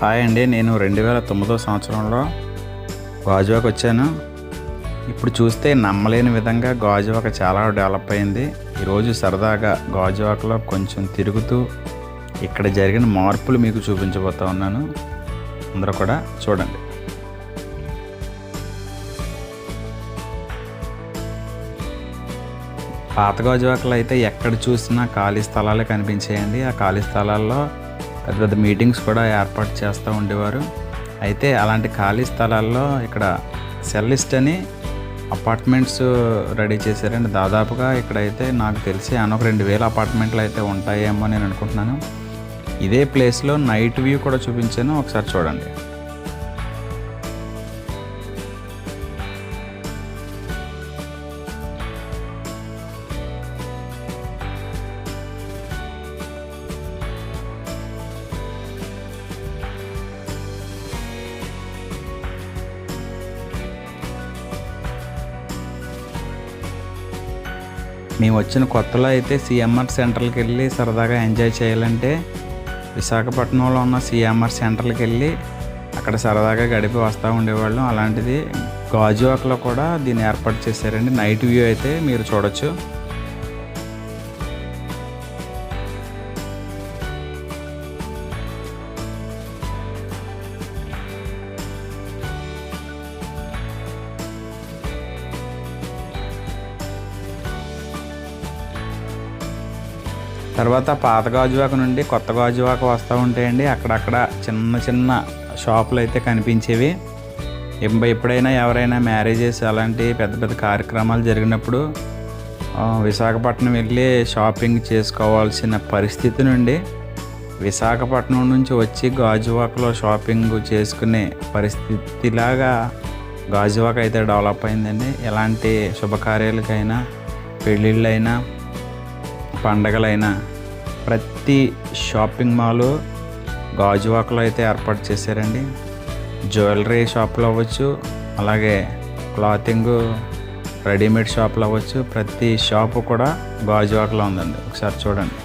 Hi అండి, నేను 2009 సంవత్సరంలో గాజువాక వచ్చాను. ఇప్పుడు చూస్తే నమ్మలేని విధంగా గాజువాక చాలా డెవలప్ అయింది. ఈరోజు సరదాగా గాజువాకలో కొంచెం తిరుగుతూ ఇక్కడ జరిగిన మార్పులు మీకు చూపించబోతా ఉన్నాను. అందరూ కూడా చూడండి. పాత గాజువాకలో అయితే ఎక్కడ చూసినా ఖాళీ స్థలాలే కనిపించాయండి. ఆ ఖాళీ స్థలాల్లో పెద్ద పెద్ద మీటింగ్స్ కూడా ఏర్పాటు చేస్తూ ఉండేవారు. అయితే అలాంటి ఖాళీ స్థలాల్లో ఇక్కడ సెల్లిస్ట్ అని అపార్ట్మెంట్స్ రెడీ చేశారండి. దాదాపుగా ఇక్కడైతే నాకు తెలిసి ఒక 2000 అపార్ట్మెంట్లు అయితే ఉంటాయేమో నేను అనుకుంటున్నాను. ఇదే ప్లేస్లో నైట్ వ్యూ కూడా చూపించాను, ఒకసారి చూడండి. మేము వచ్చిన కొత్తలో అయితే సిఎంఆర్ సెంటర్కి వెళ్ళి సరదాగా ఎంజాయ్ చేయాలంటే విశాఖపట్నంలో ఉన్న సిఎంఆర్ సెంటర్కి వెళ్ళి అక్కడ సరదాగా గడిపి వస్తూ ఉండేవాళ్ళం. అలాంటిది గాజువాకలో కూడా దీన్ని ఏర్పాటు చేశారండి. నైట్ వ్యూ అయితే మీరు చూడొచ్చు. తర్వాత పాత గాజువాక నుండి కొత్త గాజువాక వస్తూ ఉంటాయండి. అక్కడక్కడ చిన్న చిన్న షాపులు అయితే కనిపించేవి. ఎప్పుడైనా ఎవరైనా మ్యారేజెస్ అలాంటి పెద్ద పెద్ద కార్యక్రమాలు జరిగినప్పుడు విశాఖపట్నం వెళ్ళి షాపింగ్ చేసుకోవాల్సిన పరిస్థితి నుండి విశాఖపట్నం నుంచి వచ్చి గాజువాకలో షాపింగ్ చేసుకునే పరిస్థితిలాగా గాజువాక అయితే డెవలప్ అయిందండి. ఎలాంటి శుభకార్యాలకైనా, పెళ్ళిళ్ళైనా, పండగలైనా ప్రతి షాపింగ్ మాల్ గాజువాకలో అయితే ఏర్పాటు చేశారండి. జ్యువెలరీ షాపులు అవ్వచ్చు, అలాగే క్లాతింగ్ రెడీమేడ్ షాపులు అవ్వచ్చు, ప్రతి షాపు కూడా గాజువాకలో ఉందండి. ఒకసారి చూడండి.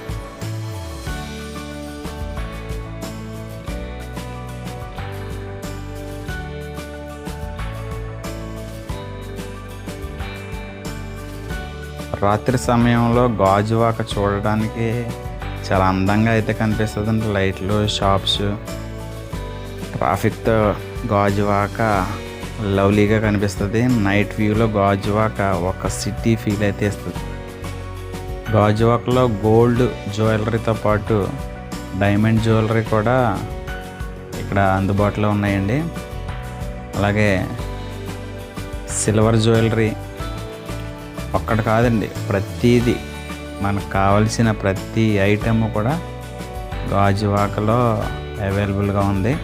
రాత్రి సమయంలో గాజువాక చూడడానికి చాలా అందంగా అయితే కనిపిస్తుంది. లైట్లు, షాప్స్, ట్రాఫిక్తో గాజువాక లవ్లీగా కనిపిస్తుంది. నైట్ వ్యూలో గాజువాక ఒక సిటీ ఫీల్ అయితే ఇస్తుంది. గాజువాకలో గోల్డ్ జ్యువెలరీతో పాటు డైమండ్ జ్యువెలరీ కూడా ఇక్కడ అందుబాటులో ఉన్నాయండి. అలాగే సిల్వర్ జ్యువెలరీ ఒక్కటి కాదండి, ప్రతిదీ మనకు కావలసిన ప్రతి ఐటెమ్ కూడా గాజువాకలో అవైలబుల్గా ఉంది.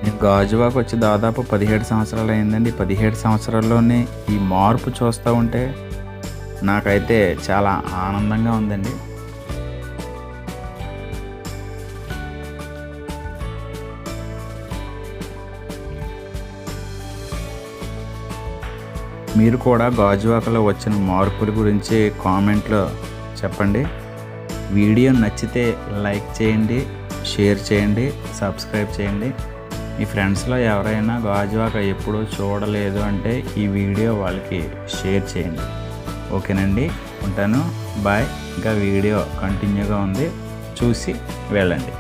నేను గాజువాక వచ్చి దాదాపు 17 సంవత్సరాలు అయిందండి. 17 సంవత్సరాల్లోనే ఈ మార్పు చూస్తూ ఉంటే నాకైతే చాలా ఆనందంగా ఉందండి. మీరు కూడా గాజువాకలో వచ్చిన మార్పుల గురించి కామెంట్లో చెప్పండి. వీడియో నచ్చితే లైక్ చేయండి, షేర్ చేయండి, సబ్స్క్రైబ్ చేయండి. మీ ఫ్రెండ్స్లో ఎవరైనా గాజువాక ఎప్పుడూ చూడలేదు అంటే ఈ వీడియో వాళ్ళకి షేర్ చేయండి. ఓకేనండి, ఉంటాను, బాయ్. ఇంకా వీడియో కంటిన్యూగా ఉంది, చూసి వెళ్ళండి.